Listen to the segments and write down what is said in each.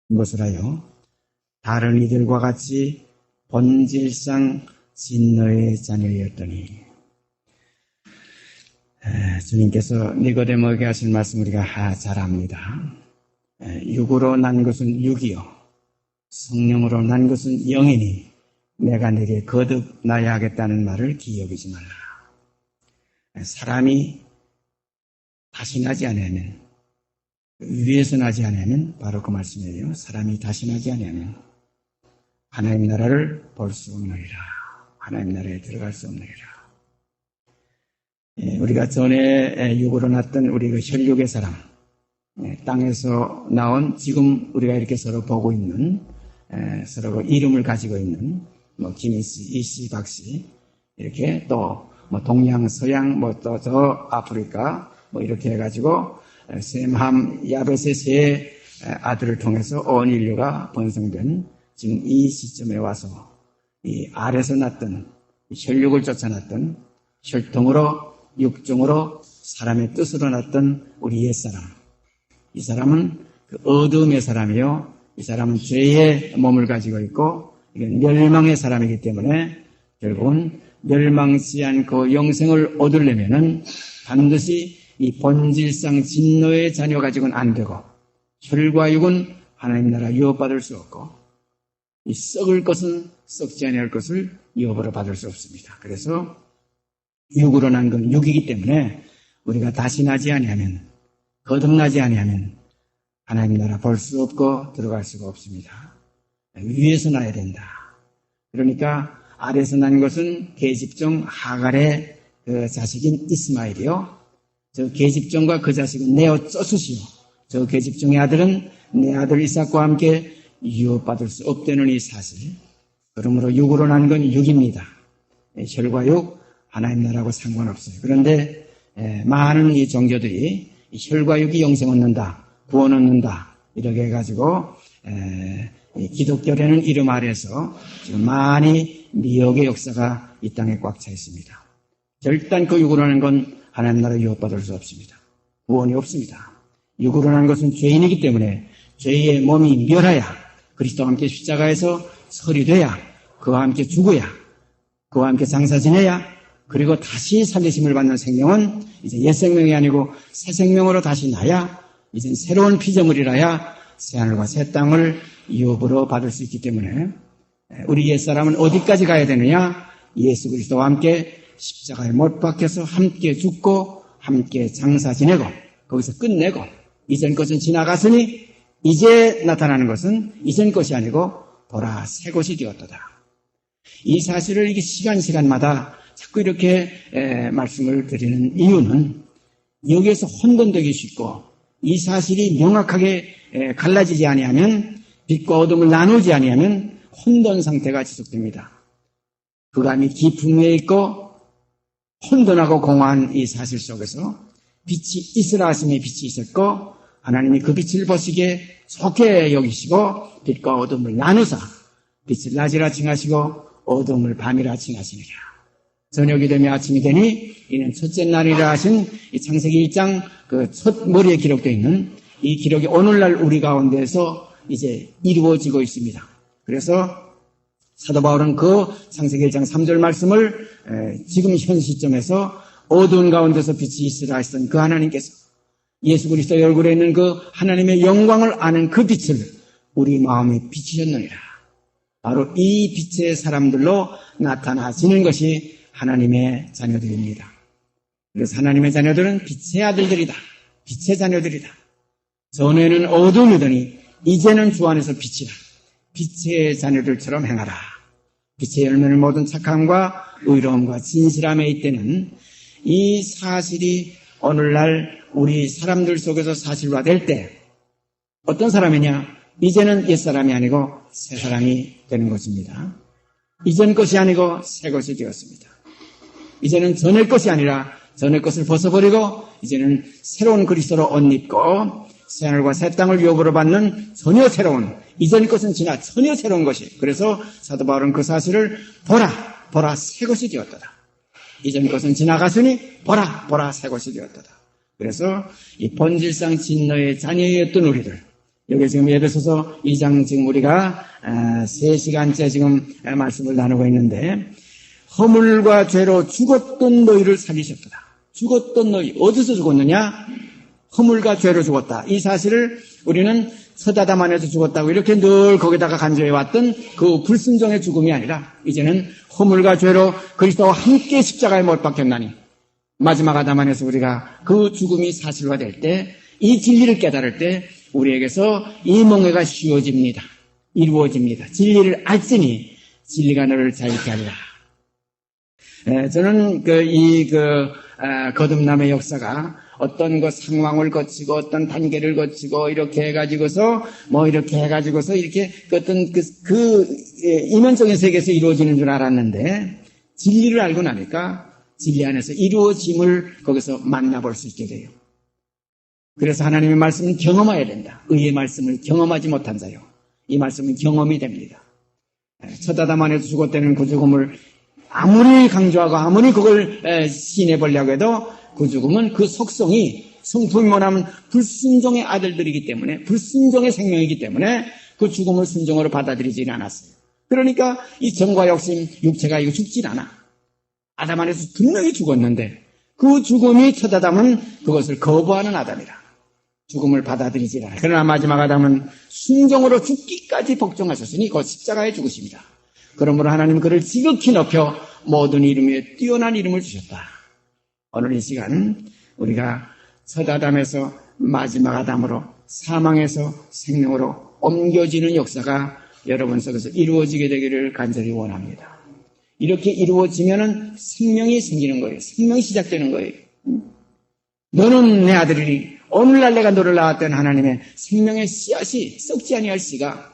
이것을 하여 다른 이들과 같이 본질상 진노의 자녀였더니. 주님께서 니고데모에게 하신 말씀 우리가 잘 압니다. 육으로 난 것은 육이요 성령으로 난 것은 영이니 내가 네게 거듭나야 하겠다는 말을 기억하지 말라. 사람이 다시 나지 않으면, 위에서 나지 않으면 바로 그 말씀이에요. 사람이 다시 나지 않으면 하나님 나라를 볼 수 없느니라. 하나님 나라에 들어갈 수 없느니라. 우리가 전에 육으로 났던 우리 그 혈육의 사람, 땅에서 나온 지금 우리가 이렇게 서로 보고 있는, 서로 그 이름을 가지고 있는 김씨, 이씨, 박씨, 이렇게 또 동양, 서양, 또 저 아프리카 이렇게 해가지고 셈함, 야벳의 세 아들을 통해서 온 인류가 번성된 지금 이 시점에 와서 이 아래서 났던 혈육을 쫓아났던 혈통으로 육종으로 사람의 뜻으로 났던 우리 옛사람, 이 사람은 그 어둠의 사람이요, 이 사람은 죄의 몸을 가지고 있고 이건 멸망의 사람이기 때문에 결국은 멸망치 않고 영생을 얻으려면은 반드시 이 본질상 진노의 자녀 가지고는 안 되고, 혈과 육은 하나님 나라 유업받을 수 없고, 이 썩을 것은 썩지 아니할 것을 유업으로 받을 수 없습니다. 그래서 육으로 난 건 육이기 때문에 우리가 다시 나지 아니하면, 거듭나지 아니하면 하나님 나라 볼 수 없고 들어갈 수가 없습니다. 위에서 나야 된다. 그러니까 아래에서 난 것은 계집종 하갈의 그 자식인 이스마엘이요, 저 계집종과 그 자식은 네오 쪼스시요, 저 계집종의 아들은 내 아들 이삭과 함께 유업받을 수 없다는 이 사실. 그러므로 육으로 난 건 육입니다. 혈과 육, 하나님 나라하고 상관없어요. 그런데 많은 이 종교들이 혈과 육이 영생 얻는다, 구원 얻는다 이렇게 해가지고 기독교라는 이름 아래에서 지금 많이 미혹의 역사가 이 땅에 꽉 차 있습니다. 결단 육으로 하는 건 하나님 나라 유업받을 수 없습니다. 구원이 없습니다. 육으로 하는 것은 죄인이기 때문에 죄의 몸이 멸하야, 그리스도와 함께 십자가에서 서리돼야, 그와 함께 죽어야, 그와 함께 장사 지내야, 그리고 다시 살리심을 받는 생명은 이제 옛 생명이 아니고 새 생명으로 다시 나야, 이제 새로운 피조물이라야 새하늘과 새 땅을 유업으로 받을 수 있기 때문에 우리 옛사람은 어디까지 가야 되느냐? 예수 그리스도와 함께 십자가에 못 박혀서 함께 죽고 함께 장사 지내고 거기서 끝내고, 이전 것은 지나갔으니 이제 나타나는 것은 이전 것이 아니고 보라 새 것이 되었도다. 이 사실을 이게 시간마다 자꾸 이렇게 말씀을 드리는 이유는 여기에서 혼돈되기 쉽고, 이 사실이 명확하게 갈라지지 아니하면, 빛과 어둠을 나누지 아니하면 혼돈 상태가 지속됩니다. 그감이 깊은 위에 있고 혼돈하고 공허한 이 사실 속에서 빛이 있으라 하심에 빛이 있었고, 하나님이 그 빛을 보시기에 좋게 여기시고 빛과 어둠을 나누사 빛을 낮이라 칭하시고 어둠을 밤이라 칭하시느니라. 저녁이 되며 아침이 되니 이는 첫째 날이라 하신 이 창세기 1장 그 첫 머리에 기록되어 있는 이 기록이 오늘날 우리 가운데에서 이제 이루어지고 있습니다. 그래서 사도 바울은 그 창세기 1장 3절 말씀을 지금 현 시점에서 어두운 가운데서 빛이 있으라 하시던 그 하나님께서 예수 그리스도의 얼굴에 있는 그 하나님의 영광을 아는 그 빛을 우리 마음에 비추셨느니라. 바로 이 빛의 사람들로 나타나지는 것이 하나님의 자녀들입니다. 그래서 하나님의 자녀들은 빛의 아들들이다. 빛의 자녀들이다. 전에는 어둠이더니 이제는 주 안에서 빛이라. 빛의 자녀들처럼 행하라. 빛의 열매는 모든 착함과 의로움과 진실함에 있다는 이 사실이 오늘날 우리 사람들 속에서 사실화될 때 어떤 사람이냐? 이제는 옛사람이 아니고 새사람이 되는 것입니다. 이전 것이 아니고 새 것이 되었습니다. 이제는 전의 것이 아니라 전의 것을 벗어버리고 이제는 새로운 그리스도로 옷 입고 새하늘과 새 땅을 유업으로 받는 전혀 새로운, 이전 것은 지나 전혀 새로운 것이. 그래서 사도 바울은 그 사실을 보라 새 것이 되었도다. 이전 것은 지나갔으니 보라 새 것이 되었도다. 그래서 이 본질상 진노의 자녀였던 우리들, 여기 지금 에베소서 2장 지금 우리가 3시간째 지금 말씀을 나누고 있는데, 허물과 죄로 죽었던 너희를 살리셨도다. 죽었던 너희, 어디서 죽었느냐? 허물과 죄로 죽었다. 이 사실을 우리는 첫 아담 안에서 죽었다고 이렇게 늘 거기다가 간주해 왔던 그 불순종의 죽음이 아니라, 이제는 허물과 죄로 그리스도와 함께 십자가에 못 박혔나니, 마지막 아담 안에서 우리가 그 죽음이 사실화될 때, 이 진리를 깨달을 때 우리에게서 이 멍에가 쉬워집니다. 이루어집니다. 진리를 알지니 진리가 너를 자유케 하리라. 저는 거듭남의 역사가 어떤 그 상황을 거치고 어떤 단계를 거치고 이렇게 해가지고서 이렇게 어떤 이면적인 세계에서 이루어지는 줄 알았는데, 진리를 알고 나니까 진리 안에서 이루어짐을 거기서 만나볼 수 있게 돼요. 그래서 하나님의 말씀은 경험해야 된다. 의의 말씀을 경험하지 못한 자요, 이 말씀은 경험이 됩니다. 첫 아담 안에서 죽었다는 그 죽음을 아무리 강조하고 아무리 그걸 시인해 보려고 해도 그 죽음은 그 속성이, 성품이 뭐냐면 불순종의 아들들이기 때문에, 불순종의 생명이기 때문에 그 죽음을 순종으로 받아들이지는 않았어요. 그러니까 이 정과 욕심, 육체가 이거 죽질 않아. 아담 안에서 분명히 죽었는데 그 죽음이 첫 아담은 그것을 거부하는 아담이라. 죽음을 받아들이지 않아. 그러나 마지막 아담은 순종으로 죽기까지 복종하셨으니 그 십자가에 죽으십니다. 그러므로 하나님은 그를 지극히 높여 모든 이름에 뛰어난 이름을 주셨다. 오늘 이 시간 우리가 첫 아담에서 마지막 아담으로, 사망에서 생명으로 옮겨지는 역사가 여러분 속에서 이루어지게 되기를 간절히 원합니다. 이렇게 이루어지면은 생명이 생기는 거예요. 생명이 시작되는 거예요. 너는 내 아들이니 오늘날 내가 너를 낳았던 하나님의 생명의 씨앗이, 썩지 아니할 씨가,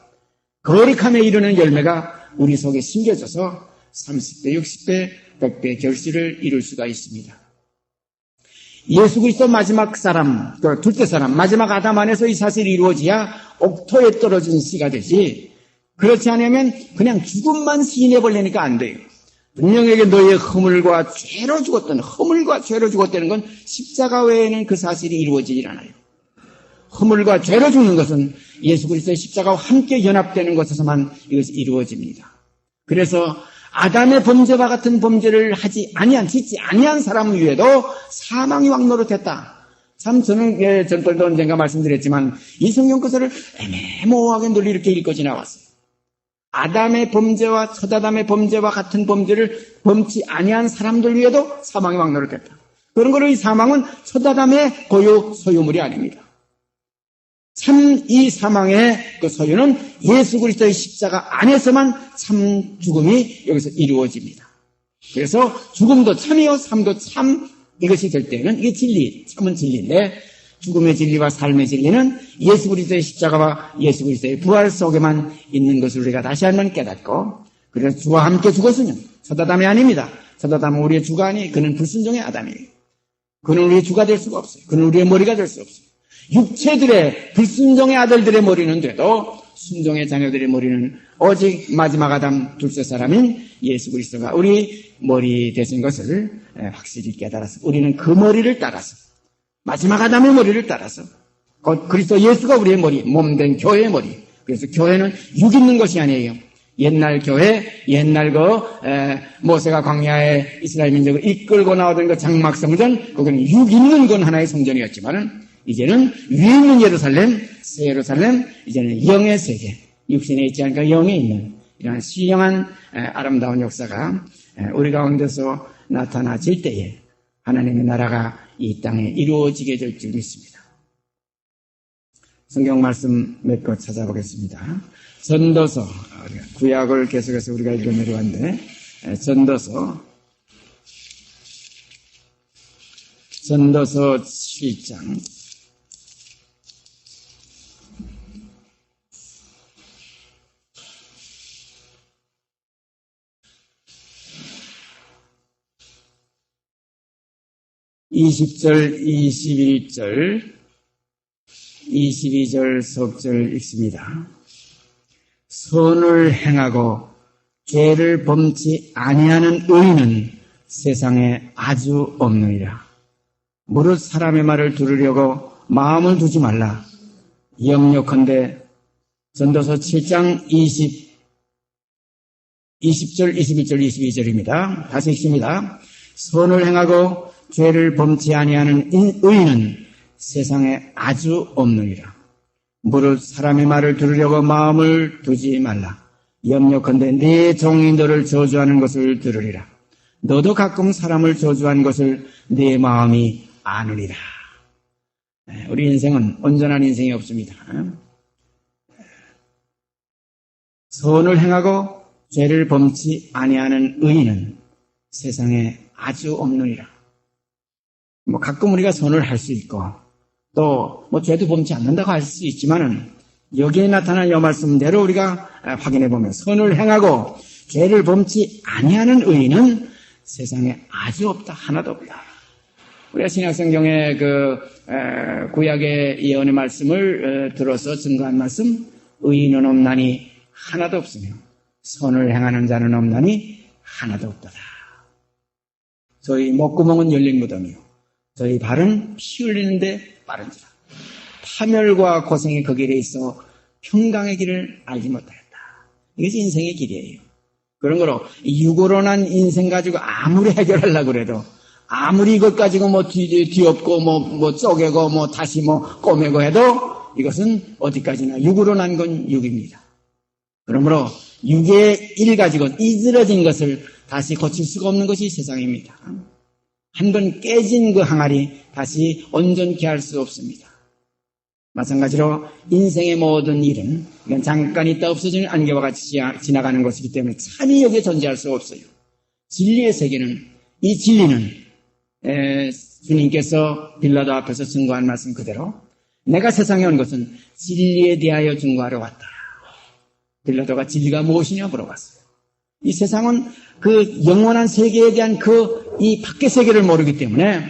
거룩함에 이르는 열매가 우리 속에 심겨져서 30배, 60배, 100배 결실을 이룰 수가 있습니다. 예수 그리스도 마지막 사람, 둘째 사람, 마지막 아담 안에서 이 사실이 이루어져야 옥토에 떨어진 씨가 되지, 그렇지 않으면 그냥 죽음만 시인해버리니까 안 돼요. 분명하게 너의 허물과 죄로 죽었다는 건 십자가 외에는 그 사실이 이루어지질 않아요. 허물과 죄로 죽는 것은 예수 그리스도의 십자가와 함께 연합되는 것에서만 이것이 이루어집니다. 그래서 아담의 범죄와 같은 범죄를 짓지 아니한 사람 위에도 사망이 왕노릇했다. 참 저는 전번도 언젠가 말씀드렸지만 이 성경 구절을 애매모호하게 늘 이렇게 읽고 지나왔어요. 아담의 범죄와 첫 아담의 범죄와 같은 범죄를 범치 아니한 사람들 위에도 사망이 왕노릇했다. 그런 거로 이 사망은 첫 아담의 고유 소유물이 아닙니다. 참 이 사망의 그 소유는 예수 그리스도의 십자가 안에서만 참 죽음이 여기서 이루어집니다. 그래서 죽음도 참이요 삶도 참, 이것이 될 때는 이게 진리, 참은 진리인데, 죽음의 진리와 삶의 진리는 예수 그리스도의 십자가와 예수 그리스도의 부활 속에만 있는 것을 우리가 다시 한번 깨닫고, 그래서 주와 함께 죽었으면 첫 아담이 아닙니다. 첫 아담은 우리의 주가 아니, 그는 불순종의 아담이에요. 그는 우리의 주가 될 수가 없어요. 그는 우리의 머리가 될 수 없어요. 육체들의 불순종의 아들들의 머리는 돼도 순종의 자녀들의 머리는 오직 마지막 아담 둘째 사람인 예수 그리스도가 우리 머리 되신 것을 확실히 깨달아서, 우리는 그 머리를 따라서, 마지막 아담의 머리를 따라서, 그리스도 예수가 우리의 머리, 몸된 교회의 머리. 그래서 교회는 육 있는 것이 아니에요. 옛날 교회, 옛날 모세가 광야에 이스라엘 민족을 이끌고 나오던 그 장막 성전, 거기는 육 있는 건 하나의 성전이었지만은 이제는 위에 있는 예루살렘, 새 예루살렘, 이제는 영의 세계, 육신에 있지 않고 영에 있는 이런 신령한 아름다운 역사가 우리 가운데서 나타나질 때에 하나님의 나라가 이 땅에 이루어지게 될 줄 믿습니다. 성경 말씀 몇 것 찾아보겠습니다. 전도서, 구약을 계속해서 우리가 읽어 내려왔는데, 전도서 7장 20절, 21절, 22절 석절 읽습니다. 선을 행하고 죄를 범치 아니하는 의인은 세상에 아주 없느니라. 무릇 사람의 말을 들으려고 마음을 두지 말라. 염려컨대 전도서 7장 20절, 21절, 22절입니다. 다시 읽습니다. 선을 행하고 죄를 범치 아니하는 의인은 세상에 아주 없느니라. 무릇 사람의 말을 들으려고 마음을 두지 말라. 염려컨대 네 종이 너를 저주하는 것을 들으리라. 너도 가끔 사람을 저주한 것을 네 마음이 아느니라. 우리 인생은 온전한 인생이 없습니다. 선을 행하고 죄를 범치 아니하는 의인은 세상에 아주 없느니라. 가끔 우리가 선을 할 수 있고 또 죄도 범치 않는다고 할 수 있지만은 여기에 나타난 이 말씀대로 우리가 확인해 보면 선을 행하고 죄를 범치 아니하는 의인은 세상에 아주 없다. 하나도 없다. 우리가 신약성경의 구약의 예언의 말씀을 들어서 증거한 말씀, 의인은 없나니 하나도 없으며 선을 행하는 자는 없나니 하나도 없도다. 저희 목구멍은 열린 무덤이요 저희 발은 피 흘리는데 빠른지라. 파멸과 고생이 그 길에 있어 평강의 길을 알지 못하였다. 이것이 인생의 길이에요. 그런 거로 육으로 난 인생 가지고 아무리 해결하려고 그래도 아무리 이것 가지고 뒤엎고 쪼개고 다시 꼬매고 해도 이것은 어디까지나 육으로 난 건 육입니다. 그러므로 육의 일 가지고 이스러진 것을 다시 고칠 수가 없는 것이 세상입니다. 한 번 깨진 그 항아리 다시 온전케 할 수 없습니다. 마찬가지로 인생의 모든 일은 이건 잠깐 있다 없어지는 안개와 같이 지나가는 것이기 때문에 참이 여기에 존재할 수 없어요. 진리의 세계는, 이 진리는 주님께서 빌라도 앞에서 증거한 말씀 그대로 내가 세상에 온 것은 진리에 대하여 증거하러 왔다. 빌라도가 진리가 무엇이냐 물어봤어요. 이 세상은 그 영원한 세계에 대한 이 밖의 세계를 모르기 때문에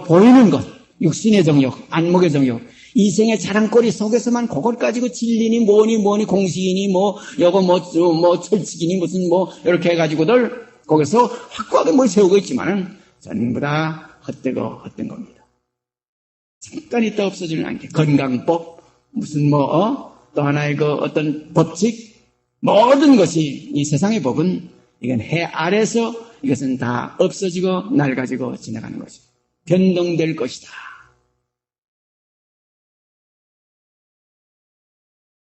보이는 것, 육신의 정욕, 안목의 정욕, 이생의 자랑거리 속에서만 그걸 가지고 진리니 뭐니 공식이니 철칙이니 무슨 이렇게 해가지고들 거기서 확고하게 세우고 있지만은 전부 다 헛된 겁니다. 잠깐 있다 없어지는 않게 건강법 무슨 또 하나의 어떤 법칙 모든 것이 이 세상의 법은 이건 해 아래서 이것은 다 없어지고 낡아지고 지나가는 것이다. 변동될 것이다.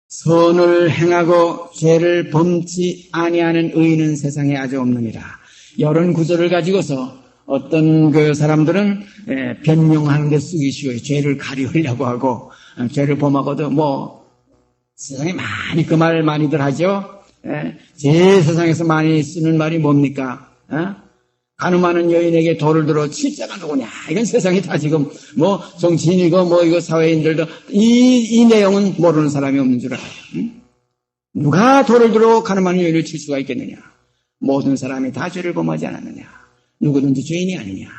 선을 행하고 죄를 범치 아니하는 의인은 세상에 아주 없느니라. 이런 구절을 가지고서 어떤 사람들은 변명하는 게 쓰기 쉬워요. 죄를 가리우려고 하고 죄를 범하고도 세상에 많이 그 말 많이들 하죠. 제일 세상에서 많이 쓰는 말이 뭡니까? 가늠하는 여인에게 돌을 들어 칠자가 누구냐? 이건 세상이 다 지금 정치인이고 이거 사회인들도 이 내용은 모르는 사람이 없는 줄 알아요. 누가 돌을 들어 가늠하는 여인을 칠 수가 있겠느냐? 모든 사람이 다 죄를 범하지 않았느냐? 누구든지 죄인이 아니냐?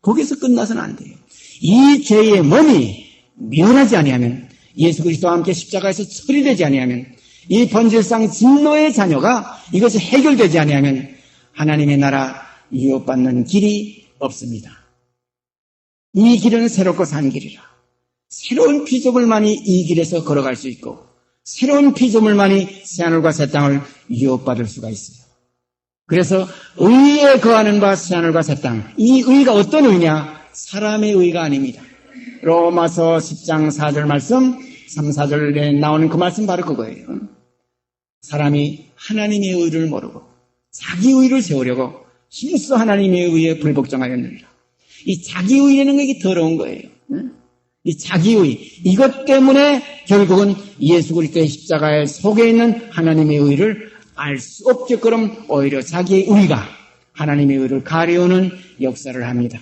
거기서 끝나서는 안 돼요. 이 죄의 몸이 멸하지 아니하면 예수 그리스도와 함께 십자가에서 처리되지 아니하면 이 본질상 진노의 자녀가 이것이 해결되지 아니하면 하나님의 나라 유업받는 길이 없습니다. 이 길은 새롭고 산 길이라. 새로운 피조물만이 이 길에서 걸어갈 수 있고 새로운 피조물만이 새하늘과 새 땅을 유업받을 수가 있어요. 그래서 의에 거하는 바 새하늘과 새 땅, 이 의가 어떤 의냐? 사람의 의가 아닙니다. 로마서 10장 4절 말씀 3, 4절에 나오는 그 말씀 바로 그거예요. 사람이 하나님의 의를 모르고 자기 의를 세우려고 힘써 하나님의 의에 불복종하였느니라. 이 자기 의라는 게 이게 더러운 거예요. 이 자기 의, 이것 때문에 결국은 예수 그리스도의 십자가에 속에 있는 하나님의 의를 알 수 없게끔 오히려 자기의 의가 하나님의 의를 가려우는 역사를 합니다.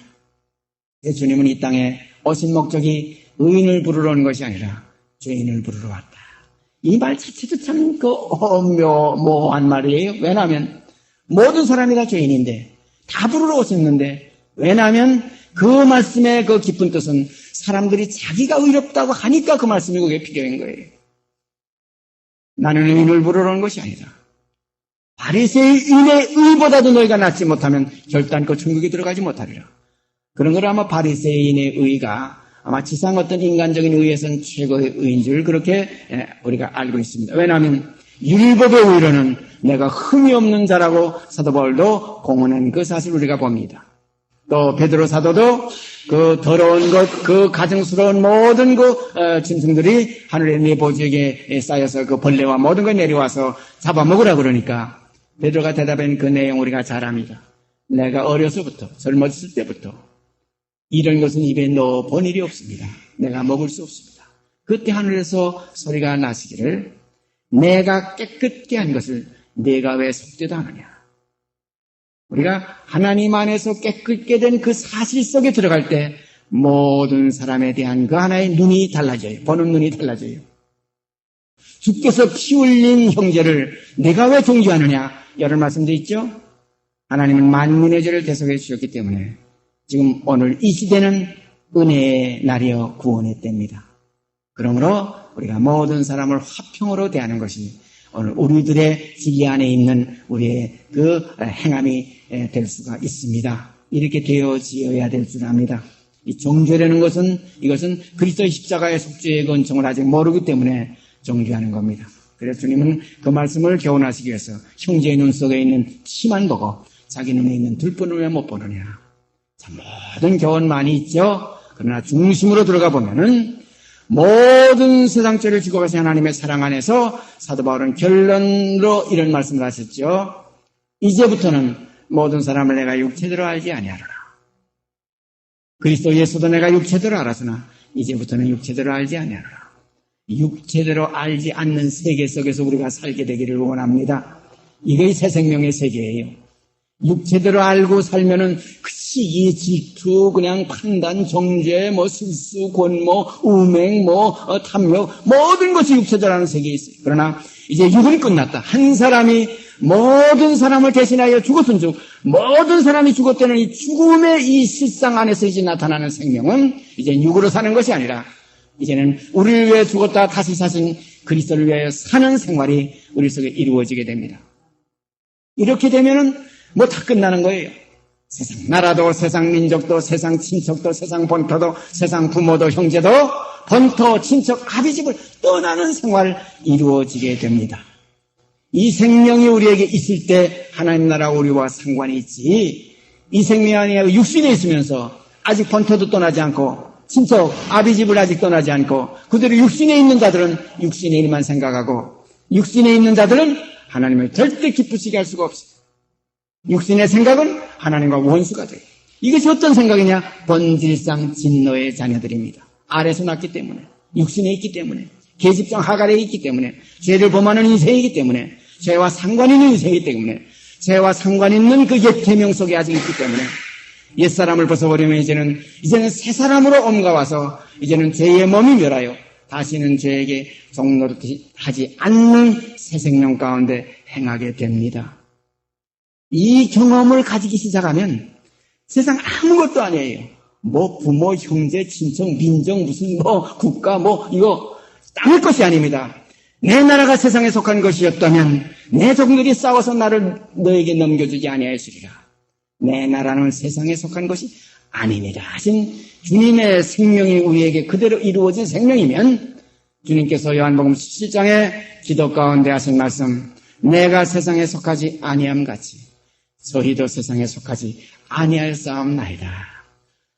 주님은 이 땅에 오신 목적이 의인을 부르러 온 것이 아니라 죄인을 부르러 왔다. 이 말 자체도 참 모호한 말이에요. 왜냐하면 모든 사람이 다 죄인인데 다 부르러 오셨는데 왜냐하면 그 말씀의 그 깊은 뜻은 사람들이 자기가 의롭다고 하니까 그 말씀이 그게 필요한 거예요. 나는 의인을 부르러 온 것이 아니라 바리새인의 의보다도 너희가 낫지 못하면 결단코 천국에 들어가지 못하리라. 그런 걸 아마 바리새인의 의가 아마 지상 어떤 인간적인 의에서는 최고의 의인 줄 그렇게 우리가 알고 있습니다. 왜냐하면 율법의 의로는 내가 흠이 없는 자라고 사도 바울도 공언한 그 사실을 우리가 봅니다. 또 베드로 사도도 그 더러운 것, 그 가증스러운 모든 그 짐승들이 하늘의 네 보좌에 쌓여서 그 벌레와 모든 걸 내려와서 잡아먹으라 그러니까 베드로가 대답한 그 내용 우리가 잘 압니다. 내가 어려서부터 젊었을 때부터 이런 것은 입에 넣어 본 일이 없습니다. 내가 먹을 수 없습니다. 그때 하늘에서 소리가 나시기를 내가 깨끗게 한 것을 내가 왜 속되도 하느냐. 우리가 하나님 안에서 깨끗게 된 그 사실 속에 들어갈 때 모든 사람에 대한 그 하나의 눈이 달라져요. 보는 눈이 달라져요. 주께서 피 흘린 형제를 내가 왜 존귀하느냐. 여러 말씀도 있죠. 하나님은 만민의 죄를 대속해 주셨기 때문에 지금 오늘 이 시대는 은혜의 날이여 구원의 때입니다. 그러므로 우리가 모든 사람을 화평으로 대하는 것이 오늘 우리들의 지기 안에 있는 우리의 그 행함이 될 수가 있습니다. 이렇게 되어지어야 될 줄 압니다. 이 정죄라는 것은 이것은 그리스도의 십자가의 속죄의 권총을 아직 모르기 때문에 정죄하는 겁니다. 그래서 주님은 그 말씀을 교훈하시기 위해서 형제의 눈 속에 있는 티만 보고 자기 눈에 있는 들뿐을 왜 못 보느냐. 참 모든 교훈 많이 있죠. 그러나 중심으로 들어가 보면은 모든 세상 죄를 지고 가신 하나님의 사랑 안에서 사도 바울은 결론으로 이런 말씀을 하셨죠. 이제부터는 모든 사람을 내가 육체대로 알지 아니하노라. 그리스도 예수도 내가 육체대로 알았으나 이제부터는 육체대로 알지 아니하노라. 육체대로 알지 않는 세계 속에서 우리가 살게 되기를 원합니다. 이게 새 생명의 세계예요. 육체대로 알고 살면은 그 시기, 질투, 그냥 판단, 정죄, 실수, 권모, 음행, 탐욕, 모든 것이 육체대로 하는 세계에 있어요. 그러나 이제 육은 끝났다. 한 사람이 모든 사람을 대신하여 죽었은 즉, 모든 사람이 죽었다는 이 죽음의 이 실상 안에서 이제 나타나는 생명은 이제 육으로 사는 것이 아니라 이제는 우리를 위해 죽었다 다시 사신 그리스도를 위하여 사는 생활이 우리 속에 이루어지게 됩니다. 이렇게 되면은 다 끝나는 거예요. 세상 나라도, 세상 민족도, 세상 친척도, 세상 본토도, 세상 부모도, 형제도, 본토, 친척, 아비집을 떠나는 생활 이루어지게 됩니다. 이 생명이 우리에게 있을 때 하나님 나라 우리와 상관이 있지, 이 생명이 육신에 있으면서 아직 본토도 떠나지 않고 친척, 아비집을 아직 떠나지 않고 그대로 육신에 있는 자들은 육신의 일만 생각하고 육신에 있는 자들은 하나님을 절대 기쁘시게 할 수가 없어요. 육신의 생각은 하나님과 원수가 돼요. 이것이 어떤 생각이냐? 본질상 진노의 자녀들입니다. 아래서 났기 때문에, 육신에 있기 때문에, 계집종 하갈에 있기 때문에, 죄를 범하는 인생이기 때문에, 죄와 상관 있는 인생이기 때문에, 죄와 상관 있는 그 옛 계명 속에 아직 있기 때문에 옛사람을 벗어버리면 이제는 새 사람으로 옮겨와서 이제는 죄의 몸이 멸하여 다시는 죄에게 종노릇하지 않는 새 생명 가운데 행하게 됩니다. 이 경험을 가지기 시작하면 세상 아무것도 아니에요. 부모, 형제, 친척, 민족, 무슨 국가, 이거 남의 것이 아닙니다. 내 나라가 세상에 속한 것이었다면 내 종들이 싸워서 나를 너에게 넘겨주지 아니하였으리라. 내 나라는 세상에 속한 것이 아닙니다 하신 주님의 생명이 우리에게 그대로 이루어진 생명이면 주님께서 요한복음 17장에 기도 가운데 하신 말씀, 내가 세상에 속하지 아니함 같이 저희도 세상에 속하지 아니하였사옵나이다.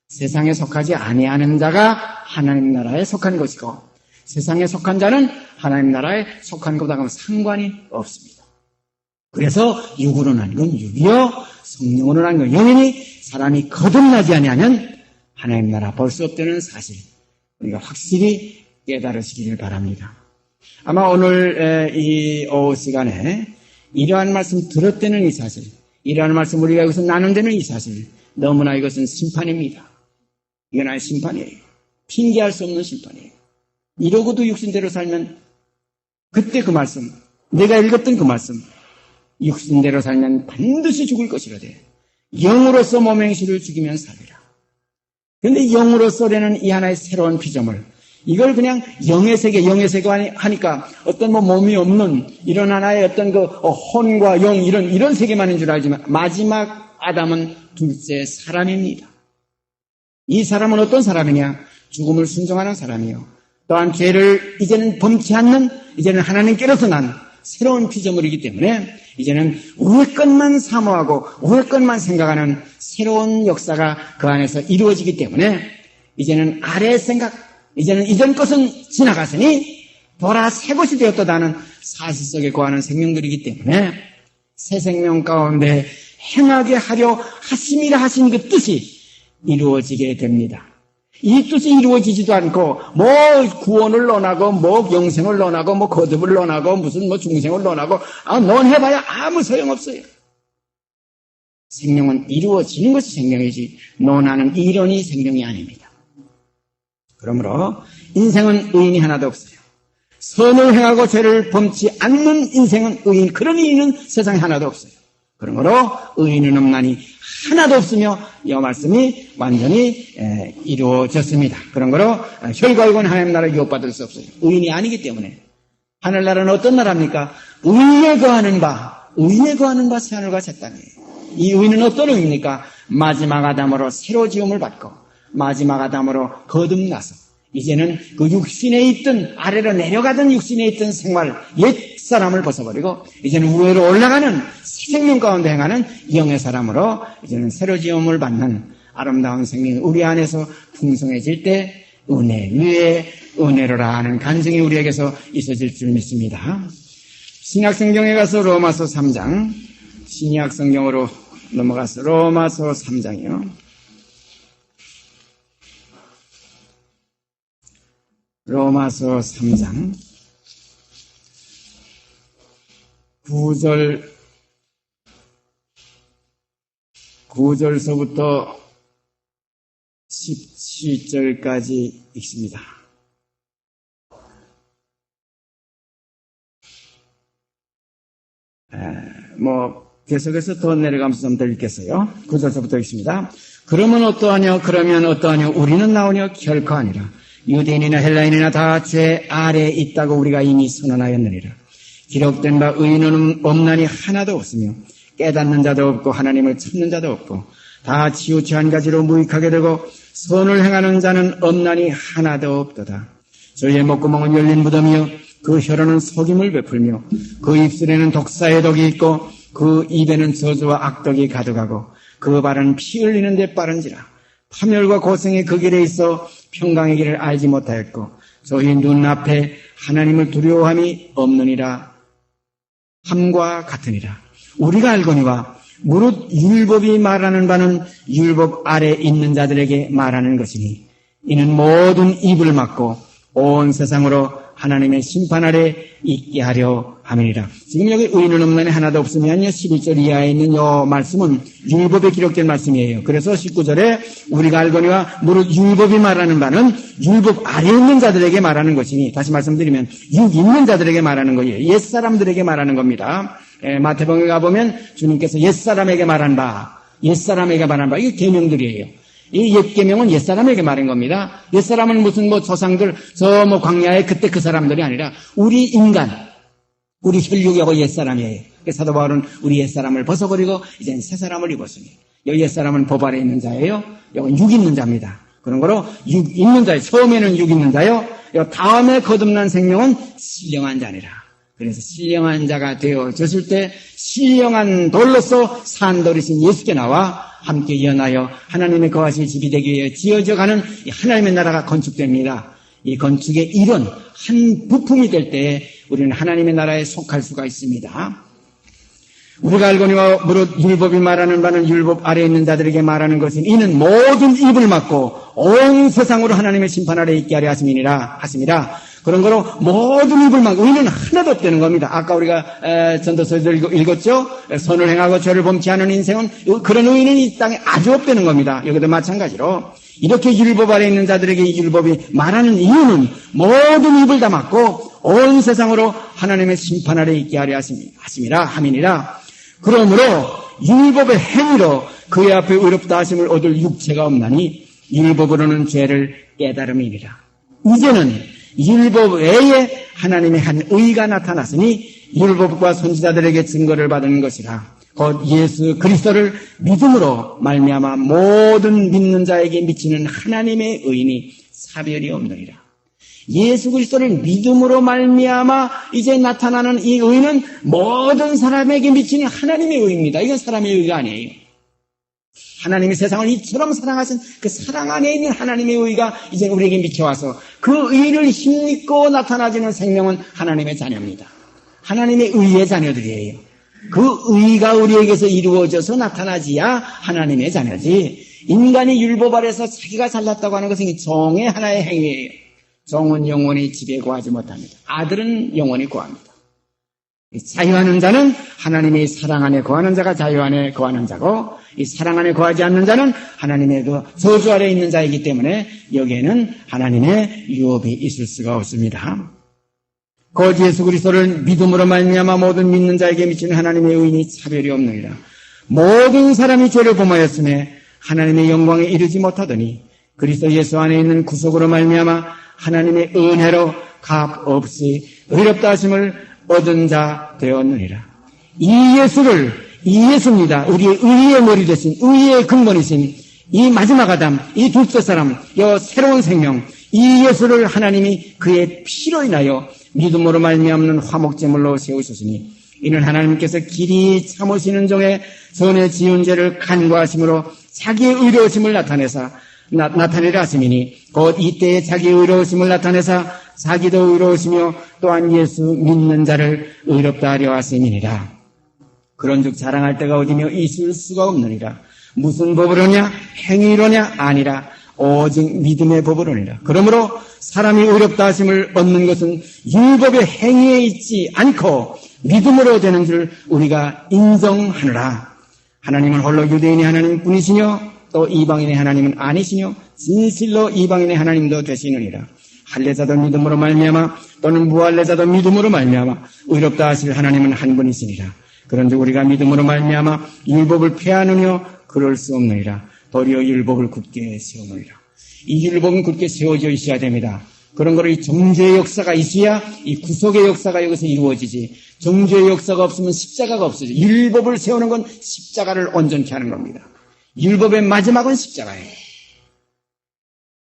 세상에 속하지 아니하는 자가 하나님 나라에 속한 것이고 세상에 속한 자는 하나님 나라에 속한 것하고는 상관이 없습니다. 그래서 육으로 난 건 육이요 성령으로 난 건 영이니 사람이 거듭나지 아니하면 하나님 나라 볼 수 없다는 사실 우리가 확실히 깨달으시기를 바랍니다. 아마 오늘 이 오후 시간에 이러한 말씀 들었다는 이 사실, 이러한 말씀 우리가 여기서 나눈다는 이 사실, 너무나 이것은 심판입니다. 이건 아니 심판이에요. 핑계할 수 없는 심판이에요. 이러고도 육신대로 살면 그때 그 말씀, 내가 읽었던 그 말씀, 육신대로 살면 반드시 죽을 것이라되 영으로서 몸행실을 죽이면 살리라. 그런데 영으로서라는 이 하나의 새로운 피조물, 이걸 그냥 영의 세계 하니까 어떤 몸이 없는 이런 하나의 어떤 그 혼과 영 이런 세계만인 줄 알지만 마지막 아담은 둘째 사람입니다. 이 사람은 어떤 사람이냐? 죽음을 순종하는 사람이요. 또한 죄를 이제는 범치 않는, 이제는 하나님께로서 난 새로운 피조물이기 때문에 이제는 우리 것만 사모하고 우리 것만 생각하는 새로운 역사가 그 안에서 이루어지기 때문에 이제는 아래의 생각, 이제는 이전 것은 지나갔으니 보라 새 것이 되었다는 사실 속에 거하는 생명들이기 때문에 새 생명 가운데 행하게 하려 하심이라 하신 그 뜻이 이루어지게 됩니다. 이 뜻이 이루어지지도 않고 뭐 구원을 논하고 뭐 영생을 논하고 뭐 거듭을 논하고 무슨 뭐 중생을 논하고 논해봐야 아무 소용없어요. 생명은 이루어지는 것이 생명이지 논하는 이론이 생명이 아닙니다. 그러므로 인생은 의인이 하나도 없어요. 선을 행하고 죄를 범치 않는 인생은 의인, 그런 의인은 세상에 하나도 없어요. 그러므로 의인은 없나니 하나도 없으며 이 말씀이 완전히 이루어졌습니다. 그러므로 혈과육은 하나님 나라에 유업받을 수 없어요. 의인이 아니기 때문에. 하늘나라는 어떤 나라입니까? 의인에 거하는 바 새하늘과 새 땅이에요. 이 의인은 어떤 의입니까? 마지막 아담으로 새로 지음을 받고 마지막 아담으로 거듭나서 이제는 그 육신에 있던 아래로 내려가던 육신에 있던 생활 옛 사람을 벗어버리고 이제는 위로 올라가는 생명 가운데 행하는 영의 사람으로 이제는 새로 지음을 받는 아름다운 생명이 우리 안에서 풍성해질 때 은혜 위에 은혜로라 하는 간증이 우리에게서 있어질 줄 믿습니다. 신약성경에 가서 로마서 3장, 신약성경으로 넘어가서 로마서 3장이요. 로마서 3장 9절서부터 17절까지 읽습니다. 계속해서 더 내려가면서 좀 더 읽겠어요. 9절서부터 읽습니다. 그러면 어떠하뇨? 우리는 나오뇨? 결코 아니라. 유대인이나 헬라인이나 다 죄 아래에 있다고 우리가 이미 선언하였느니라. 기록된 바 의인은 없나니 하나도 없으며 깨닫는 자도 없고 하나님을 찾는 자도 없고 다 치우쳐 한 가지로 무익하게 되고 선을 행하는 자는 없나니 하나도 없도다. 저희의 목구멍은 열린 무덤이요 그 혀로는 속임을 베풀며 그 입술에는 독사의 독이 있고 그 입에는 저주와 악독이 가득하고 그 발은 피 흘리는 데 빠른지라. 파멸과 고생이 그 길에 있어 평강의 길을 알지 못하였고 저희 눈앞에 하나님을 두려워함이 없느니라 함과 같으니라. 우리가 알거니와 무릇 율법이 말하는 바는 율법 아래 있는 자들에게 말하는 것이니 이는 모든 입을 막고 온 세상으로 하나님의 심판 아래 있게 하려 함이니라. 지금 여기 의인은 없나니 하나도 없으면요 11절 이하에 있는 이 말씀은 율법에 기록된 말씀이에요. 그래서 19절에 우리가 알거니와 무릇 율법이 말하는 바는 율법 아래 있는 자들에게 말하는 것이니, 다시 말씀드리면 육 있는 자들에게 말하는 거예요. 옛사람들에게 말하는 겁니다. 마태복음에 가보면 주님께서 옛사람에게 말한 바 이게 계명들이에요. 이 옛계명은 옛사람에게 말한 겁니다. 옛사람은 무슨 조상들, 광야의 그때 그 사람들이 아니라 우리 인간, 우리 혈육하고 옛사람이에요. 사도 바울은 우리 옛사람을 벗어버리고 이제는 새 사람을 입었으니, 여기 옛사람은 법 아래 있는 자예요. 여기는 육 있는 자입니다. 그런 거로 육 있는 자예요. 처음에는 육 있는 자요. 다음에 거듭난 생명은 신령한 자니라. 그래서 신령한 자가 되어졌을 때 신령한 돌로서 산 돌이신 예수께 나와 함께 연하여 하나님의 거하실 집이 되기 위해 지어져가는 하나님의 나라가 건축됩니다. 이 건축의 일원, 한 부품이 될 때 우리는 하나님의 나라에 속할 수가 있습니다. 우리가 알거니와 무릇 율법이 말하는 바는 율법 아래에 있는 자들에게 말하는 것은 이는 모든 입을 막고 온 세상으로 하나님의 심판 아래에 있게 하려 하심이라. 그런 거로 모든 입을 막고 의인은 하나도 없다는 겁니다. 아까 우리가 전도서에서 읽었죠. 선을 행하고 죄를 범치 않은 인생은, 그런 의인은 이 땅에 아주 없다는 겁니다. 여기도 마찬가지로 이렇게 율법 아래에 있는 자들에게 이 율법이 말하는 이유는 모든 입을 다 막고 온 세상으로 하나님의 심판 아래에 있게 하려 함이니라. 그러므로 율법의 행위로 그의 앞에 의롭다 하심을 얻을 육체가 없나니 율법으로는 죄를 깨달음이니라. 이제는 율법 외에 하나님의 한 의가 나타났으니 율법과 선지자들에게 증거를 받는 것이라. 곧 예수 그리스도를 믿음으로 말미암아 모든 믿는 자에게 미치는 하나님의 의인이 차별이 없느니라. 예수 그리스도를 믿음으로 말미암아 이제 나타나는 이 의는 모든 사람에게 미치는 하나님의 의입니다. 이건 사람의 의가 아니에요. 하나님이 세상을 이처럼 사랑하신 그 사랑 안에 있는 하나님의 의가 이제 우리에게 미쳐와서 그 의를 힘입고 나타나지는 생명은 하나님의 자녀입니다. 하나님의 의의 자녀들이에요. 그 의가 우리에게서 이루어져서 나타나지야 하나님의 자녀지. 인간이 율법 아래서 자기가 잘났다고 하는 것은 정의 하나의 행위예요. 정은 영원히 집에 거하지 못합니다. 아들은 영원히 거합니다. 자유하는 자는 하나님의 사랑 안에 거하는 자가 자유 안에 거하는 자고, 이 사랑 안에 거하지 않는 자는 하나님의 그 저주 아래 있는 자이기 때문에 여기에는 하나님의 유업이 있을 수가 없습니다. 곧 예수 그리스도를 믿음으로 말미암아 모든 믿는 자에게 미치는 하나님의 의인이 차별이 없느니라. 모든 사람이 죄를 범하였음에 하나님의 영광에 이르지 못하더니 그리스도 예수 안에 있는 구속으로 말미암아 하나님의 은혜로 값없이 의롭다 하심을 얻은 자 되었느니라. 이 예수입니다. 우리의 의의 머리 되신, 의의 근본이신 이 마지막 아담, 이 둘째 사람, 이 새로운 생명, 이 예수를 하나님이 그의 피로 인하여 믿음으로 말미암는 화목제물로 세우셨으니 이는 하나님께서 길이 참으시는 종의 전에 지은 죄를 간과하심으로 자기의 의로우심을 나타내려 하심이니 곧 이때에 자기의 의로우심을 나타내사 자기도 의로우시며 또한 예수 믿는 자를 의롭다 하려 하심이니라. 그런즉 자랑할 데가 어디며 있을 수가 없느니라. 무슨 법으로냐? 행위로냐? 아니라 오직 믿음의 법으로니라. 그러므로 사람이 의롭다 하심을 얻는 것은 율법의 행위에 있지 않고 믿음으로 되는 줄 우리가 인정하노라. 하나님은 홀로 유대인의 하나님뿐이시뇨 또 이방인의 하나님은 아니시뇨 진실로 이방인의 하나님도 되시느니라. 할례자도 믿음으로 말미암아 또는 무할례자도 믿음으로 말미암아 의롭다 하실 하나님은 한 분이시니라. 그런즉 우리가 믿음으로 말미암아 율법을 폐하느뇨 그럴 수 없느니라. 도리어 율법을 굳게 세우느니라. 이 율법은 굳게 세워져 있어야 됩니다. 그런 거로 이 정죄의 역사가 있어야 이 구속의 역사가 여기서 이루어지지. 정죄의 역사가 없으면 십자가가 없어져. 율법을 세우는 건 십자가를 온전케 하는 겁니다. 율법의 마지막은 십자가예요.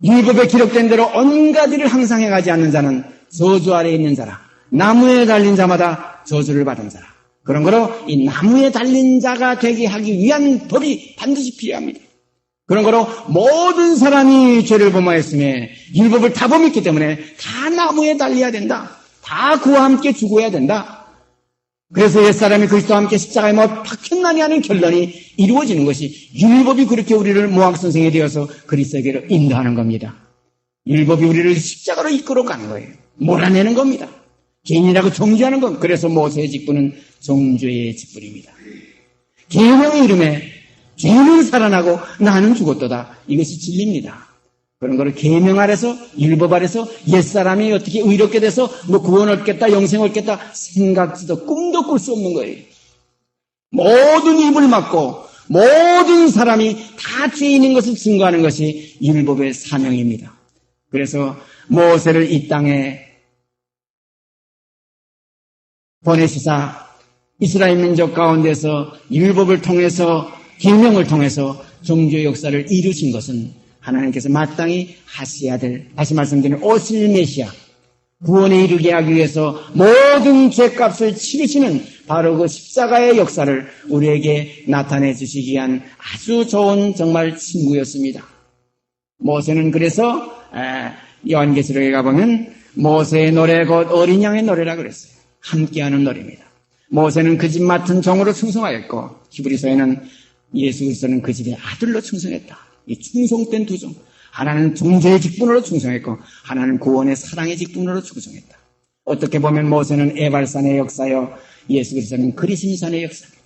율법에 기록된 대로 온갖 일을 항상 행하지 않는 자는 저주 아래에 있는 자라. 나무에 달린 자마다 저주를 받은 자라. 그런 거로 이 나무에 달린 자가 되게 하기 위한 법이 반드시 필요합니다. 그런 거로 모든 사람이 죄를 범하였음에 율법을 다 범했기 때문에 다 나무에 달려야 된다. 다 그와 함께 죽어야 된다. 그래서 옛사람이 그리스도와 함께 십자가에 못 박혔나니 하는 결론이 이루어지는 것이 율법이 그렇게 우리를 모학선생이 되어서 그리스도에게로 인도하는 겁니다. 율법이 우리를 십자가로 이끌어가는 거예요. 몰아내는 겁니다. 개인이라고 정죄하는 것. 그래서 모세의 직분은 정죄의 직분입니다. 계명의 이름에 죄는 살아나고 나는 죽었도다. 이것이 진리입니다. 그런 거를 계명 아래서 율법 아래서 옛사람이 어떻게 의롭게 돼서 뭐 구원 얻겠다 영생 얻겠다 생각지도 꿈도 꿀 수 없는 거예요. 모든 입을 막고 모든 사람이 다 죄인인 것을 증거하는 것이 율법의 사명입니다. 그래서 모세를 이 땅에 보내시사 이스라엘 민족 가운데서 율법을 통해서 계명을 통해서 종교의 역사를 이루신 것은 하나님께서 마땅히 하셔야 될, 다시 말씀드리는 오실 메시아, 구원에 이르게 하기 위해서 모든 죄값을 치르시는 바로 그 십자가의 역사를 우리에게 나타내 주시기 위한 아주 좋은 정말 친구였습니다. 모세는 그래서 요한계시록에 가보면 모세의 노래 곧 어린 양의 노래라 그랬어요. 함께하는 노래입니다. 모세는 그 집 맡은 종으로 충성하였고 히브리서에는 예수 그리스도는 그 집의 아들로 충성했다. 이 충성된 두 종. 하나는 종죄의 직분으로 충성했고 하나는 구원의 사랑의 직분으로 충성했다. 어떻게 보면 모세는 에발산의 역사요 예수 그리스도는 그리심산의 역사입니다.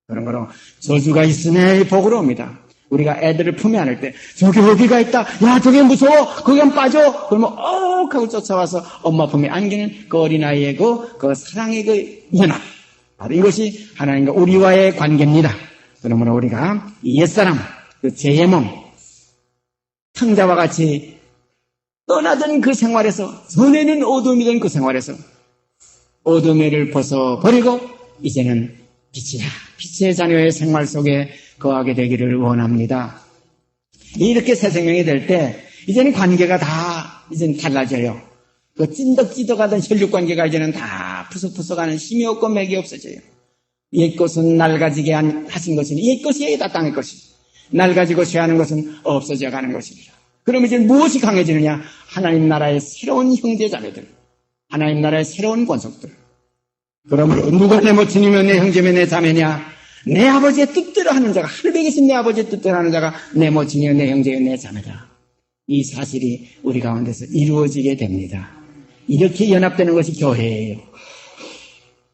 그런 거로 저주가 있으면 복으로 옵니다. 우리가 애들을 품에 안을 때 저기 어디가 있다. 야 저게 무서워. 거기 빠져. 그러면 하고 쫓아와서 엄마 품에 안기는 그 어린아이의 그 사랑의 그 연합. 바로 이것이 하나님과 우리와의 관계입니다. 그러므로 우리가 이 옛사람 그 죄의 몸 탕자와 같이 떠나던 그 생활에서 전에는 어둠이던 그 생활에서 어둠을 벗어버리고 이제는 빛이야. 빛의 자녀의 생활 속에 거하게 되기를 원합니다. 이렇게 새 생명이 될 때 이제는 관계가 다 이제는 달라져요. 그 찐덕찐덕하던 혈육 관계가 이제는 다 푸석푸석하는 힘이 없고 맥이 없어져요. 옛 것은 낡아지게 하신 것이니 옛 것이 다 땅의 것이 낡아지고 쇠하는 것은 없어져 가는 것입니다. 그럼 이제 무엇이 강해지느냐? 하나님 나라의 새로운 형제자매들, 하나님 나라의 새로운 권속들. 그러므로 누가 내 모친이며 내 형제며 내 자매냐? 내 아버지의 뜻대로 하는 자가, 하늘에 계신 내 아버지의 뜻대로 하는 자가 내 모친이요 내 형제요 내 자매다. 이 사실이 우리 가운데서 이루어지게 됩니다. 이렇게 연합되는 것이 교회예요.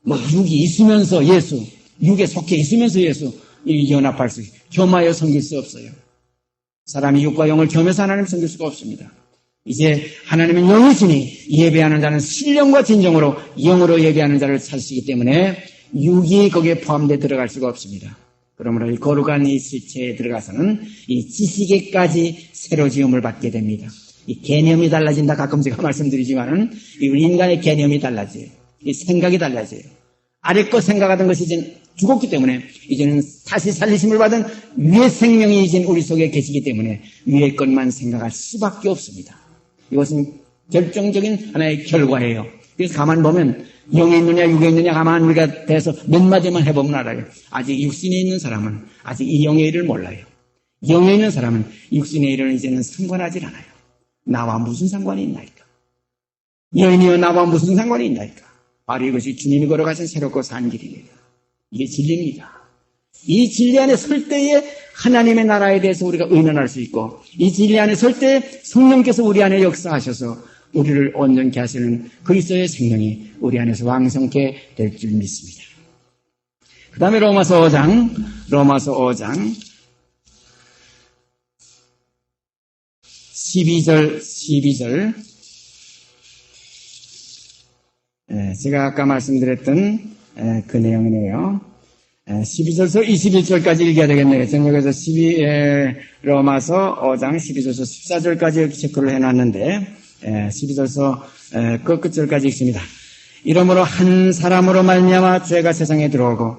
육이 있으면서 예수, 육에 속해 있으면서 예수, 연합할 수, 겸하여 섬길 수 없어요. 사람이 육과 영을 겸해서 하나님을 섬길 수가 없습니다. 이제 하나님은 영이시니 예배하는 자는 신령과 진정으로 영으로 예배하는 자를 찾으시기 때문에 육이 거기에 포함되어 들어갈 수가 없습니다. 그러므로 이 거룩한 이 실체에 들어가서는 이 지식에까지 새로 지음을 받게 됩니다. 이 개념이 달라진다 가끔 제가 말씀드리지만은 우리 인간의 개념이 달라져요. 이 생각이 달라져요. 아래 것 생각하던 것이 이제 죽었기 때문에 이제는 다시 살리심을 받은 위의 생명이 이제 우리 속에 계시기 때문에 위의 것만 생각할 수밖에 없습니다. 이것은 결정적인 하나의 결과예요. 그래서 가만 보면 영에 있느냐 육에 있느냐 가만 우리가 대해서 몇 마디만 해보면 알아요. 아직 육신에 있는 사람은 아직 이 영의 일을 몰라요. 영에 있는 사람은 육신의 일을 이제는 상관하지 않아요. 나와 무슨 상관이 있나이까? 여인이여 나와 무슨 상관이 있나이까? 바로 이것이 주님이 걸어가신 새롭고 산 길입니다. 이게 진리입니다. 이 진리 안에 설 때에 하나님의 나라에 대해서 우리가 의논할 수 있고 이 진리 안에 설 때 성령께서 우리 안에 역사하셔서 우리를 온전케 하시는 그리스도의 생명이 우리 안에서 왕성케 될 줄 믿습니다. 그 다음에 로마서 5장 12절 제가 아까 말씀드렸던 그 내용이네요. 12절에서 21절까지 읽어야 되겠네요. 저는 여기서 로마서 5장 12절에서 14절까지 이렇게 체크를 해놨는데 12절에서 끝절까지 읽습니다. 이러므로 한 사람으로 말미암아 죄가 세상에 들어오고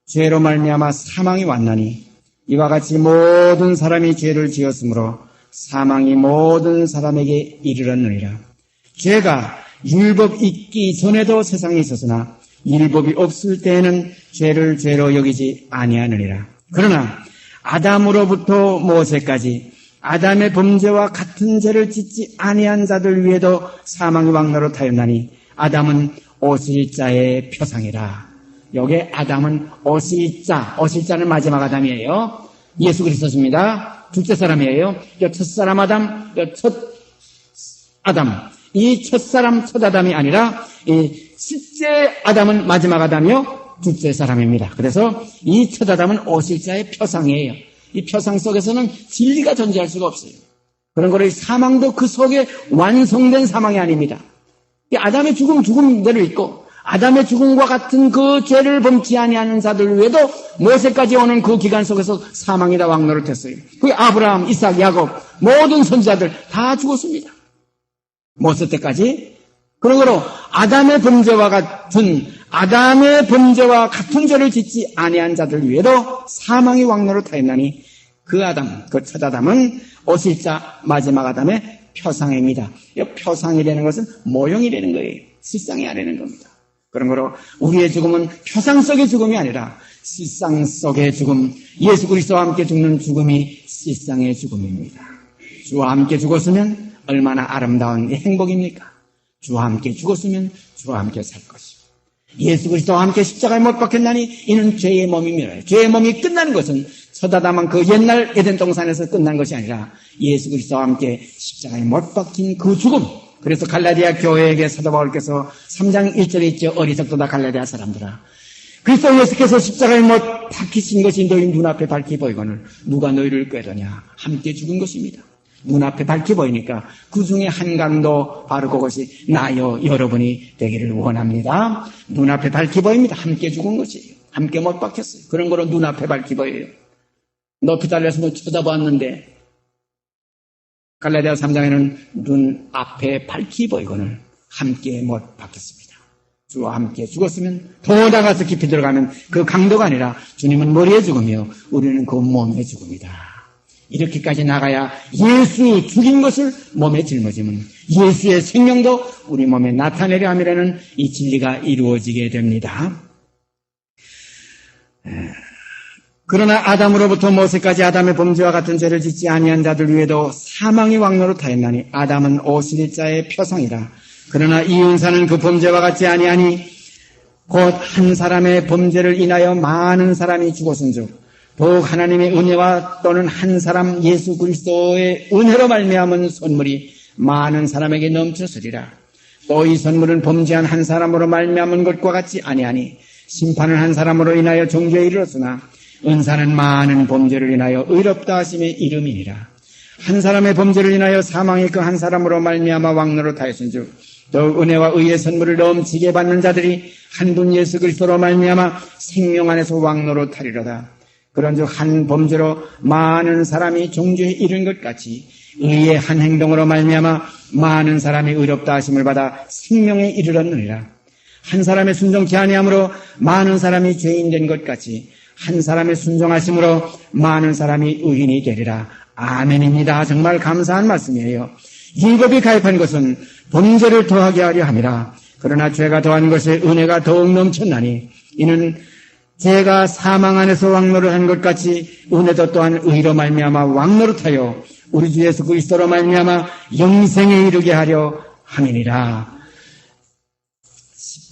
죄로 말미암아 사망이 왔나니 이와 같이 모든 사람이 죄를 지었으므로 사망이 모든 사람에게 이르렀느니라. 죄가 율법 있기 전에도 세상에 있었으나 율법이 없을 때에는 죄를 죄로 여기지 아니하느니라. 그러나 아담으로부터 모세까지 아담의 범죄와 같은 죄를 짓지 아니한 자들 위에도 사망이 왕노로 타였나니 아담은 오실 자의 표상이라. 여기 아담은 오실 자는 마지막 아담이에요. 예수 그리스도입니다. 둘째 사람이에요. 첫 사람 아담, 첫 아담. 이 첫사람, 첫 아담이 아니라 이 실제 아담은 마지막 아담이요 둘째 사람입니다. 그래서 이 첫 아담은 오실 자의 표상이에요. 이 표상 속에서는 진리가 존재할 수가 없어요. 그런 거를 사망도 그 속에 완성된 사망이 아닙니다. 아담의 죽음대로 있고 아담의 죽음과 같은 그 죄를 범치 아니하는 자들 외에도 모세까지 오는 그 기간 속에서 사망이 다 왕노릇했어요. 그 아브라함, 이삭, 야곱 모든 선지자들 다 죽었습니다. 모세 때까지. 그러므로 아담의 범죄와 같은 죄를 짓지 아니한 자들 위에도 사망이 왕노릇하였나니 그 아담, 그 첫 아담은 오실 자 마지막 아담의 표상입니다. 이 표상이라는 것은 모형이라는 거예요. 실상이 아니라는 겁니다. 그러므로 우리의 죽음은 표상 속의 죽음이 아니라 실상 속의 죽음, 예수 그리스도와 함께 죽는 죽음이 실상의 죽음입니다. 주와 함께 죽었으면 얼마나 아름다운 행복입니까? 주와 함께 죽었으면 주와 함께 살 것이고 예수 그리스도와 함께 십자가에 못 박혔나니 이는 죄의 몸이며 죄의 몸이 끝나는 것은 서다다만 그 옛날 에덴 동산에서 끝난 것이 아니라 예수 그리스도와 함께 십자가에 못 박힌 그 죽음. 그래서 갈라디아 교회에게 사도 바울께서 3장 1절에 있죠. 어리석도다 갈라디아 사람들아. 그리스도 예수께서 십자가에 못 박히신 것이 너희 눈앞에 밝히 보이거늘 누가 너희를 꾀더냐. 함께 죽은 것입니다. 눈앞에 밝히 보이니까 그 중에 한 감도 바로 그것이 나요 여러분이 되기를 원합니다. 눈앞에 밝히 보입니다. 함께 죽은 것이에요. 함께 못 박혔어요. 그런 거로 눈앞에 밝히 보여요. 높이 달려서 뭐 쳐다보았는데 갈라디아 3장에는 눈앞에 밝히 보이거늘 함께 못 박혔습니다. 주와 함께 죽었으면 더 나가서 깊이 들어가면 그 강도가 아니라 주님은 머리에 죽으며 우리는 그 몸에 죽음이다. 이렇게까지 나가야 예수 죽인 것을 몸에 짊어지면 예수의 생명도 우리 몸에 나타내려 함이라는 이 진리가 이루어지게 됩니다. 그러나 아담으로부터 모세까지 아담의 범죄와 같은 죄를 짓지 아니한 자들 위에도 사망이 왕노릇하였나니 아담은 오실자의 표상이라. 그러나 이 은사는 그 범죄와 같지 아니하니 곧 한 사람의 범죄를 인하여 많은 사람이 죽었은즉 더욱 하나님의 은혜와 또는 한 사람 예수 그리스도의 은혜로 말미암은 선물이 많은 사람에게 넘쳤으리라. 또 이 선물은 범죄한 한 사람으로 말미암은 것과 같지 아니하니 심판은 한 사람으로 인하여 종교에 이르렀으나 은사는 많은 범죄를 인하여 의롭다 하심의 이름이니라. 한 사람의 범죄를 인하여 사망이 그 한 사람으로 말미암아 왕노릇하였은즉 더욱 은혜와 의의 선물을 넘치게 받는 자들이 한 분 예수 그리스도로 말미암아 생명 안에서 왕노릇하리로다. 그런즉 한 범죄로 많은 사람이 종주에 이른 것 같이 의의 한 행동으로 말미암아 많은 사람이 의롭다 하심을 받아 생명에 이르렀느니라. 한 사람의 순종치 아니함으로 많은 사람이 죄인 된 것 같이 한 사람의 순종하심으로 많은 사람이 의인이 되리라. 아멘입니다. 정말 감사한 말씀이에요. 율법이 가입한 것은 범죄를 더하게 하려 함이라. 그러나 죄가 더한 것에 은혜가 더욱 넘쳤나니 이는 죄가 사망 안에서 왕노릇한 것 같이 은혜도 또한 의로 말미암아 왕노릇하여 우리 주 예수 그리스도로 말미암아 영생에 이르게 하려 함이니라.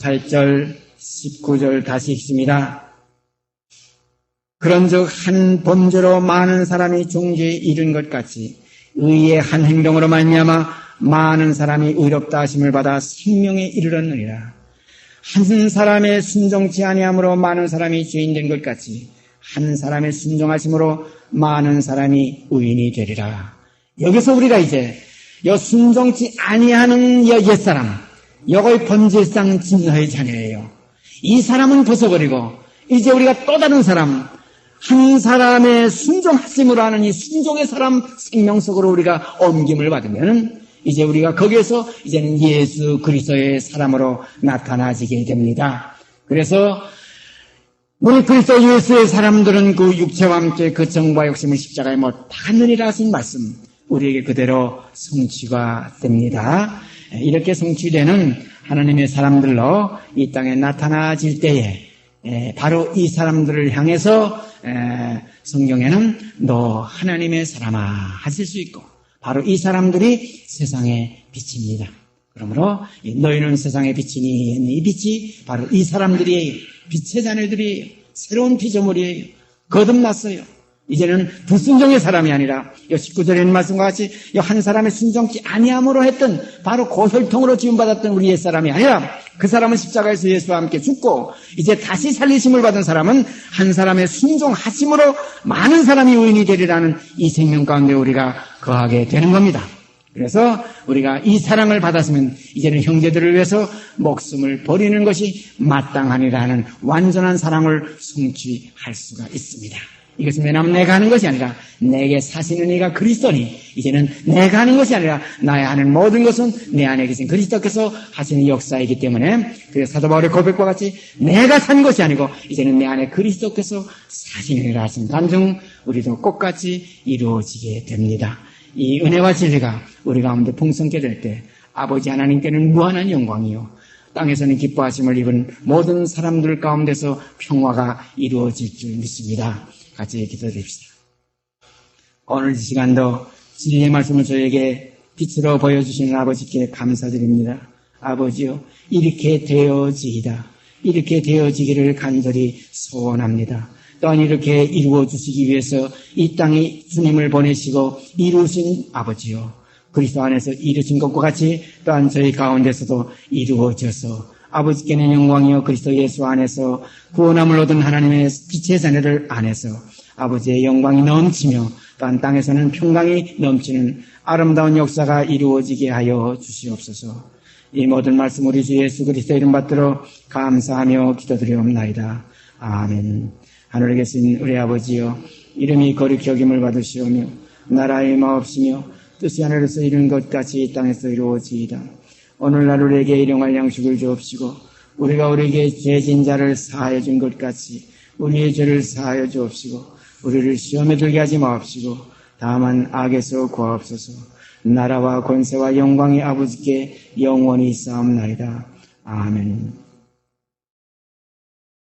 18절 19절 다시 읽습니다. 그런즉 한 범죄로 많은 사람이 종죄에 이른 것 같이 의의 한 행동으로 말미암아 많은 사람이 의롭다 하심을 받아 생명에 이르렀느니라. 한 사람의 순종치 아니함으로 많은 사람이 죄인 된 것 같이 한 사람의 순종하심으로 많은 사람이 의인이 되리라. 여기서 우리가 이제 여 순종치 아니하는 여 옛사람, 여거의 번제상 진노의 자녀예요. 이 사람은 벗어버리고 이제 우리가 또 다른 사람, 한 사람의 순종하심으로 하는 이 순종의 사람 생명 속으로 우리가 옮김을 받으면 이제 우리가 거기에서 이제는 예수 그리스도의 사람으로 나타나지게 됩니다. 그래서 우리 그리스도 예수의 사람들은 그 육체와 함께 그 정과 욕심을 십자가에 못 박느니라 하신 말씀 우리에게 그대로 성취가 됩니다. 이렇게 성취되는 하나님의 사람들로 이 땅에 나타나질 때에 바로 이 사람들을 향해서 성경에는 너 하나님의 사람아 하실 수 있고 바로 이 사람들이 세상의 빛입니다. 그러므로 너희는 세상의 빛이니 이 빛이 바로 이 사람들이 빛의 자녀들이 새로운 피조물이에요. 거듭났어요. 이제는 불순종의 사람이 아니라 19절에 있는 말씀과 같이 한 사람의 순종치 아니함으로 했던 바로 그 혈통으로 지음받았던 우리 옛사람이 아니라 그 사람은 십자가에서 예수와 함께 죽고 이제 다시 살리심을 받은 사람은 한 사람의 순종하심으로 많은 사람이 의인이 되리라는 이 생명 가운데 우리가 거하게 되는 겁니다. 그래서 우리가 이 사랑을 받았으면 이제는 형제들을 위해서 목숨을 버리는 것이 마땅하니라는 완전한 사랑을 성취할 수가 있습니다. 이것은 왜냐하면 내가 하는 것이 아니라 내게 사시는 이가 그리스도니 이제는 내가 하는 것이 아니라 나의 하는 모든 것은 내 안에 계신 그리스도께서 하시는 역사이기 때문에 그래서 사도 바울의 고백과 같이 내가 산 것이 아니고 이제는 내 안에 그리스도께서 사시느니라 하신 간증 우리도 똑같이 이루어지게 됩니다. 이 은혜와 진리가 우리 가운데 풍성케 될 때 아버지 하나님께는 무한한 영광이요 땅에서는 기뻐하심을 입은 모든 사람들 가운데서 평화가 이루어질 줄 믿습니다. 같이 기도드립시다. 오늘 이 시간도 진리의 말씀을 저에게 빛으로 보여주시는 아버지께 감사드립니다. 아버지요, 이렇게 되어지이다. 이렇게 되어지기를 간절히 소원합니다. 또한 이렇게 이루어 주시기 위해서 이 땅에 주님을 보내시고 이루신 아버지요, 그리스도 안에서 이루신 것과 같이 또한 저희 가운데서도 이루어져서 아버지께는 영광이요 그리스도 예수 안에서 구원함을 얻은 하나님의 빛의 자녀들 안에서 아버지의 영광이 넘치며 또한 땅에서는 평강이 넘치는 아름다운 역사가 이루어지게 하여 주시옵소서. 이 모든 말씀 우리 주 예수 그리스도 이름 받들어 감사하며 기도드리옵나이다. 아멘. 하늘에 계신 우리 아버지여, 이름이 거룩히 여김을 받으시오며 나라의 마옵시며 뜻이 하늘에서 이룬 것 같이 이 땅에서 이루어지이다. 오늘날 우리에게 일용할 양식을 주옵시고 우리가 우리에게 죄진 자를 사하여 준 것 같이 우리의 죄를 사하여 주옵시고 우리를 시험에 들게 하지 마옵시고 다만 악에서 구하옵소서. 나라와 권세와 영광이 아버지께 영원히 쌓옵나이다. 아멘.